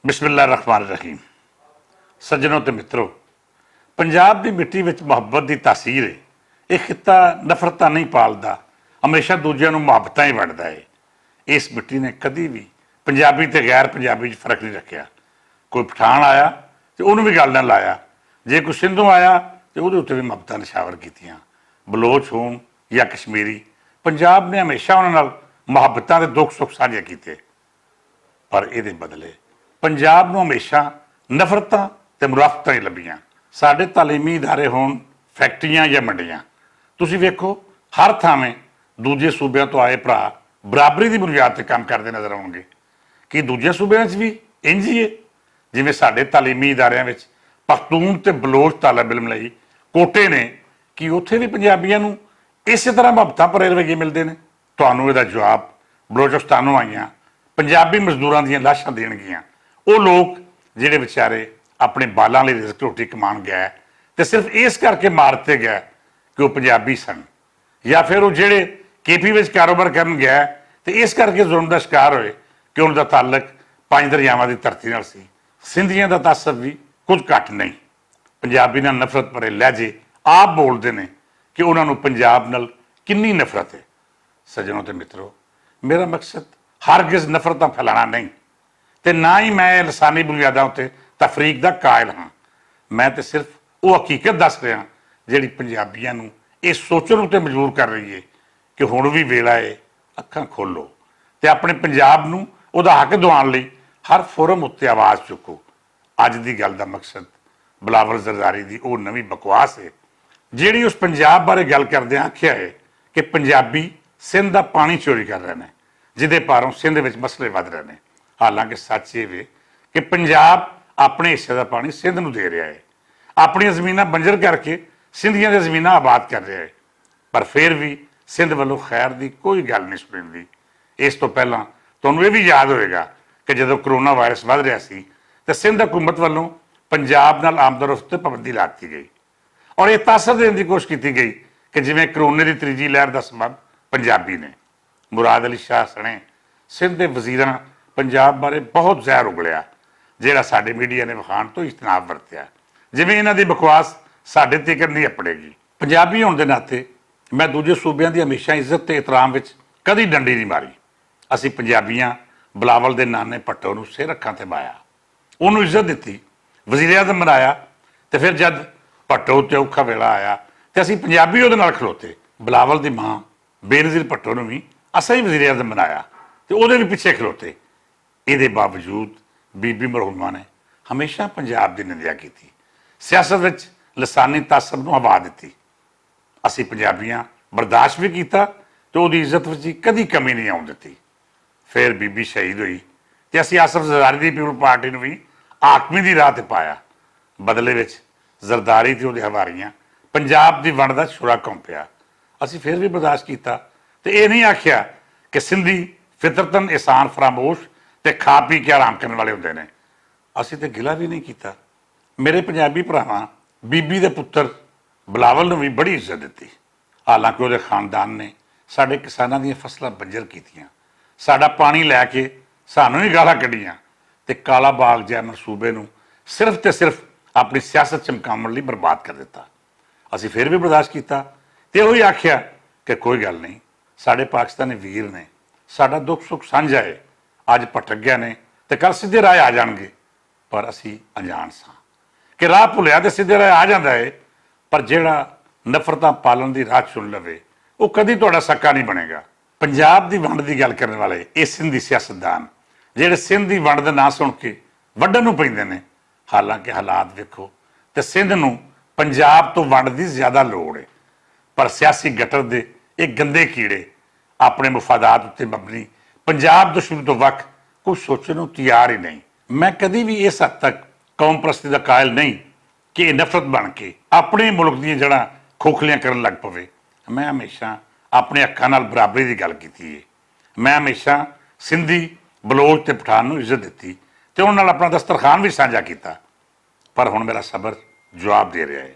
बिस्मिल्लाह रहमान रहीम। सज्जनों ते मित्रों, पंजाब की मिट्टी में मुहब्बत की तासीर है। यह खिता नफरत नहीं पालता, हमेशा दूजिया मुहब्बत ही वंडदा है। इस मिट्टी ने कभी भी पंजाबी ते गैर पंजाबी फर्क नहीं रखा। कोई पठान आया तो उन्होंने भी गल न लाया, जे कोई सिंधु आया तो वो उत्ते भी मुहब्बत निछावर कीतियां। बलोच होन या कश्मीरी, पंजाब ने हमेशा उन्होंने मुहब्बत के दुख सुख साझे किए। पर ये बदले पंजाब ਨੂੰ हमेशा नफरतां ते मुराफतां ही लभियां। साडे तालीमी इदारे होण, फैक्ट्रियां या मंडियां, तुसीं वेखो हर थावें दूजे सूबिਆਂ ਤੋਂ आए भरा बराबरी की बुनियाद पर काम करते नज़र आउणगे। कि दूजे सूबिਆਂ 'ਚ भी इंज ही है जिवें साडे तालीमी इदारिਆਂ ਵਿੱਚ पख्तून ते बलोच तालब इलम ਲਈ कोटे ने, कि उत्थे भी पंजाबियों ਨੂੰ इस तरह मुहब्बतां भरे रवैये मिलते हैं। तुहानूं इहदा जवाब बलोचिस्तानों आईयां पंजाबी मजदूरां दीयां लाशां देणगीਆਂ। वो लोग ਜਿਹੜੇ ਵਿਚਾਰੇ ਆਪਣੇ ਬਾਲਾਂ ਲਈ ਰਿਜ਼ਕ ਰੋਟੀ ਕਮਾਉਣ ਗਏ ਤੇ ਸਿਰਫ ਇਸ ਕਰਕੇ ਮਾਰ ਦਿੱਤੇ ਗਏ ਕਿ ਉਹ ਪੰਜਾਬੀ ਸਨ, ਜਾਂ ਫਿਰ ਉਹ ਜਿਹੜੇ ਕੇਪੀ ਵਿੱਚ ਕਾਰੋਬਾਰ ਕਰਨ ਗਏ ਤੇ ਇਸ ਕਰਕੇ ਜ਼ੁਲਮ ਦਾ ਸ਼ਿਕਾਰ ਹੋਏ ਕਿ ਉਹਨਾਂ ਦਾ ਤਾਲੁਕ ਪੰਜ ਦਰਿਆਵਾਂ ਦੀ ਧਰਤੀ ਨਾਲ ਸੀ। ਸਿੰਧੀਆਂ ਦਾ ਤਾਸਬ ਵੀ ਕੁਝ ਘੱਟ ਨਹੀਂ। ਪੰਜਾਬੀ ਨਾਲ ਨਫ਼ਰਤ ਭਰੇ ਲਹਿਜੇ ਆਪ ਬੋਲਦੇ ਨੇ ਕਿ ਉਹਨਾਂ ਨੂੰ ਪੰਜਾਬ ਨਾਲ ਕਿੰਨੀ ਨਫ਼ਰਤ ਹੈ। ਸੱਜਣੋ ਤੇ ਮਿੱਤਰੋ, ਮੇਰਾ ਮਕਸਦ ਹਰਗਿਜ਼ ਨਫ਼ਰਤਾਂ ਫੈਲਾਉਣਾ ਨਹੀਂ ਤੇ ना ही मैं लसानी बुनियादा उत्ते तफरीक का कायल हाँ। मैं तो सिर्फ वो हकीकत दस रहा जिहड़ी पंजाबियों नूं ये सोचण उत्ते मजबूर कर रही है कि हुण भी वेला है, अखां खोलो ते अपने पंजाब नूं उहदा हक दिवाउण लई हर फोरम उत्ते आवाज़ चुको। अज दी गल दा मकसद बिलावल जरदारी दी वो नवीं बकवास है जिहड़ी उस पंजाब बारे गल करदिआं आखिआ है कि पंजाबी सिंध दा पानी चोरी कर रहे हैं, जिहदे पारों सिंध विच मसले वध रहे हैं। हालांकि सच ये वे कि पंजाब अपने हिस्से का पानी सिंध नूं दे रहा है, अपन जमीन बंजर करके सिंधियां दी जमीन आबाद कर रहा है। पर फिर भी सिंध वालों खैर की कोई गल नहीं सुनिंदी। इस तो पहला तुहानूं ये भी याद होएगा कि जदों करोना वायरस वध रहा सी ते सिंध हुकूमत वालों पंजाब नाल आमदोरफ्त ते पाबंदी ला दी गई और यह तासर देने की कोशिश की गई कि जिवें करोने की तीजी लहर का सबब पंजाबी ने। मुराद अली शाह सने सिंध के वजीरां पंजाब बारे बहुत जहर उगलिया, जिहड़ा साडे मीडिया ने विखाण तो इजतनाब वरतिया, जिवें इन्हां दी बकवास साडे तिकर नहीं अपड़ेगी। पंजाबी होण दे नाते मैं दूजे सूबिਆਂ ਦੀ हमेशा इज्जत ते एहतराम विच कदी डंडी नहीं मारी। असीं पंजाबियां बिलावल दे नाने भट्टो नूं सिर अखां ते बाया, उहनूं इज्जत दित्ती, वज़ीर आज़म बनाया ते फिर जद भट्टो उत्ते औखा वेला आया ते असीं पंजाबी उहदे नाल खलोते। बिलावल दी मां बेनज़ीर भट्टो नूं भी असां ही वज़ीर आज़म बनाया ते उहदे भी पिछे खलोते। ਇਹਦੇ बावजूद बीबी मरहूमा ने हमेशा पंजाब की निंदिया की, सियासत विच लसानी तासब नूं हवा दी। असीं पंजाबियां बर्दाश्त भी किया तो उसकी इज्जत विच कदी कमी नहीं आउण दित्ती। फिर बीबी शहीद हुई तो असीं आसफ जरदारी की पीपल पार्टी नूं भी आकमी की राह ते पाया। बदले विच जरदारी ते उहदे हवारियां पंजाब की वंड दा छुरा घोंपिया। असीं फिर भी बर्दाश्त किया तो ये नहीं आख्या कि सिंधी फितरतन एहसान फरामोश ते खा पी के आराम करने वाले होंदे ने। असीं ते गिला भी नहीं किया। मेरे पंजाबी भरावां बीबी दे पुत्तर बिलावल नूं भी बड़ी इज्जत दित्ती। हालांकि उहदे खानदान ने साडे किसानां दीयां फसलां बंजर कीतियां, साडा पानी लैके सानूं ही गालां कड्ढियां ते काला बाग जै मनसूबे नूं सिर्फ ते सिर्फ अपनी सियासत चमकाउण लई बर्बाद कर दित्ता। असीं फिर भी बर्दाश्त किया ते उही आख्या कि कोई गल नहीं, साडे पाकिस्तानी वीर ने, साडा दुख सुख साझा है। अज भटक गए ने तो कल सीधे राह आ जाएंगे, पर असी अनजान सां कि राह भुलिया तो सीधे राह आ जाता है। पर जिहड़ा नफरतां पालन की राह चुन लवे वो कदी तुहाडा सक्का नहीं बनेगा। पंजाब की वंड की गल करने वाले ये सिंधी सियासतदान जिहड़े सिंध की वंड का नां सुन के वड्डण नूं पैंदे ने, हालांकि हालात वेखो तो सिंध नूं पंजाब तो वंड की ज्यादा लोड़ है। पर सियासी गटर के ये गंदे कीड़े अपने मुफादात उत्ते मबनी पंजाब दुश्मन तो वक् कुछ सोचने को तैयार ही नहीं। मैं कभी भी इस हद तक कौम परस्ती का कायल नहीं कि नफरत बन के अपने मुल्क दी जड़ां खोखलियां करन लग पवे। मैं हमेशा अपने हक्कां नाल बराबरी की गल की है। मैं हमेशा सिंधी बलोच ते पठान नूं इज्जत दी ते उन्हां नाल अपना दस्तरखान भी साझा किया। पर हुण मेरा सबर जवाब दे रहा है,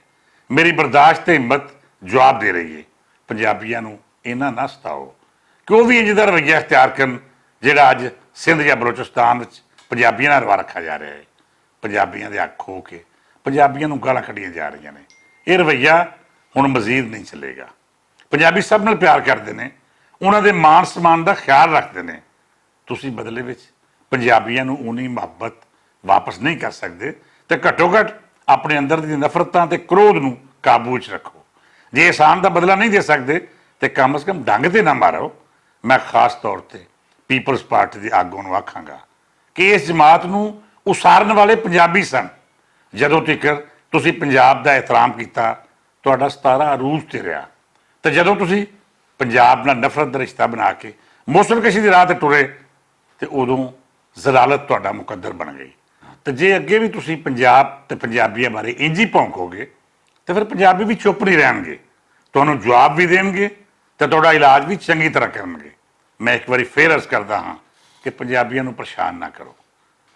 मेरी बर्दाश्त ते हिम्मत जवाब दे रही है। पंजाबियों नूं इन्ना ना सताओ कि वह भी इंज दा रवैया इख्तियार करन जिहड़ा अज सिंध या बलोचिस्तान ਪੰਜਾਬੀਆਂ ਨਾਲ ਰਵਾ ਰੱਖਿਆ ਜਾ ਰਿਹਾ ਹੈ। ਪੰਜਾਬੀਆਂ ਦੇ ਅੱਖ ਹੋ ਕੇ ਪੰਜਾਬੀਆਂ ਨੂੰ ਗਾਲਾਂ ਕੱਢੀਆਂ ਜਾ ਰਹੀਆਂ ਨੇ। ਇਹ ਰਵੱਈਆ ਹੁਣ ਮਜ਼ੀਦ ਨਹੀਂ ਚੱਲੇਗਾ। ਪੰਜਾਬੀ ਸਭ ਨਾਲ ਪਿਆਰ ਕਰਦੇ ਨੇ, ਉਹਨਾਂ ਦੇ ਮਾਣ ਸਨਮਾਨ ਦਾ ਖਿਆਲ ਰੱਖਦੇ ਨੇ। ਤੁਸੀਂ ਬਦਲੇ ਵਿੱਚ ਪੰਜਾਬੀਆਂ ਨੂੰ ਉਨੀ ਮੁਹੱਬਤ ਵਾਪਸ ਨਹੀਂ ਕਰ ਸਕਦੇ ਤੇ ਘੱਟੋ ਘੱਟ ਆਪਣੇ ਅੰਦਰ ਦੀ ਨਫ਼ਰਤਾਂ ਤੇ ਕ੍ਰੋਧ ਨੂੰ ਕਾਬੂ 'ਚ ਰੱਖੋ। ਜੇ ਇਹਸਾਨ ਦਾ ਬਦਲਾ ਨਹੀਂ ਦੇ ਸਕਦੇ ਤੇ ਕਮ ਸੇ ਕਮ ਡੰਗ ਤੇ ਨਾ ਮਾਰੋ। ਮੈਂ ਖਾਸ ਤੌਰ ਤੇ ਪੀਪਲਸ ਪਾਰਟੀ ਦੇ ਆਗੂਆਂ ਨੂੰ ਆਖਾਂਗਾ ਕਿ ਇਸ ਜਮਾਤ ਨੂੰ ਉਸਾਰਨ ਵਾਲੇ ਪੰਜਾਬੀ ਸਨ। ਜਦੋਂ ਤੱਕ ਤੁਸੀਂ ਪੰਜਾਬ ਦਾ ਇਹਤਰਾਮ ਕੀਤਾ, ਤੁਹਾਡਾ 17 ਅਰੂਜ ਤੇ ਰਿਹਾ, ਤੇ ਜਦੋਂ ਤੁਸੀਂ ਪੰਜਾਬ ਨਾਲ ਨਫ਼ਰਤ ਦਾ ਰਿਸ਼ਤਾ ਬਣਾ ਕੇ ਮੋਸਲਕਸ਼ੀ ਦੀ ਰਾਹ ਤੇ ਟੁਰੇ ਤੇ ਉਦੋਂ ਜ਼ਲਾਲਤ ਤੁਹਾਡਾ ਮੁਕੱਦਰ ਬਣ ਗਈ। ਤੇ ਜੇ ਅੱਗੇ ਵੀ ਤੁਸੀਂ ਪੰਜਾਬ ਤੇ ਪੰਜਾਬੀਆਂ ਬਾਰੇ ਇੰਝ ਹੀ ਭੌਂਕੋਗੇ ਤੇ ਫਿਰ ਪੰਜਾਬੀ ਵੀ ਚੁੱਪ ਨਹੀਂ ਰਹਿਣਗੇ, ਤੁਹਾਨੂੰ ਜਵਾਬ ਵੀ ਦੇਣਗੇ ਤੇ ਤੁਹਾਡਾ ਇਲਾਜ ਵੀ ਚੰਗੀ ਤਰ੍ਹਾਂ ਕਰਨਗੇ। ਮੈਂ ਇੱਕ ਵਾਰੀ ਫੇਰ ਅਰਜ਼ ਕਰਦਾ ਹਾਂ ਕਿ ਪੰਜਾਬੀਆਂ ਨੂੰ ਪਰੇਸ਼ਾਨ ਨਾ ਕਰੋ।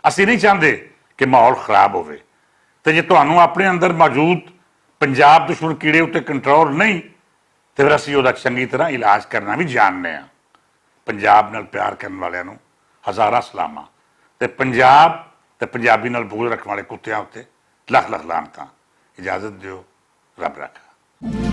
ਅਸੀਂ ਨਹੀਂ ਚਾਹੁੰਦੇ ਕਿ ਮਾਹੌਲ ਖਰਾਬ ਹੋਵੇ, ਤੇ ਜੇ ਤੁਹਾਨੂੰ ਆਪਣੇ ਅੰਦਰ ਮੌਜੂਦ ਪੰਜਾਬ ਦੁਸ਼ਮਣ ਕੀੜੇ ਉੱਤੇ ਕੰਟਰੋਲ ਨਹੀਂ ਤੇ ਫਿਰ ਅਸੀਂ ਉਹਦਾ ਚੰਗੀ ਤਰ੍ਹਾਂ ਇਲਾਜ ਕਰਨਾ ਵੀ ਜਾਣਦੇ ਹਾਂ। ਪੰਜਾਬ ਨਾਲ ਪਿਆਰ ਕਰਨ ਵਾਲਿਆਂ ਨੂੰ ਹਜ਼ਾਰਾਂ ਸਲਾਮਾਂ, ਤੇ ਪੰਜਾਬ ਤੇ ਪੰਜਾਬੀ ਨਾਲ ਬੋਝ ਰੱਖਣ ਵਾਲੇ ਕੁੱਤਿਆਂ ਉੱਤੇ ਲੱਖ ਲੱਖ ਲਾਹਨਤਾਂ। ਇਜਾਜ਼ਤ ਦਿਓ, ਰੱਬ ਰਾਖਾ।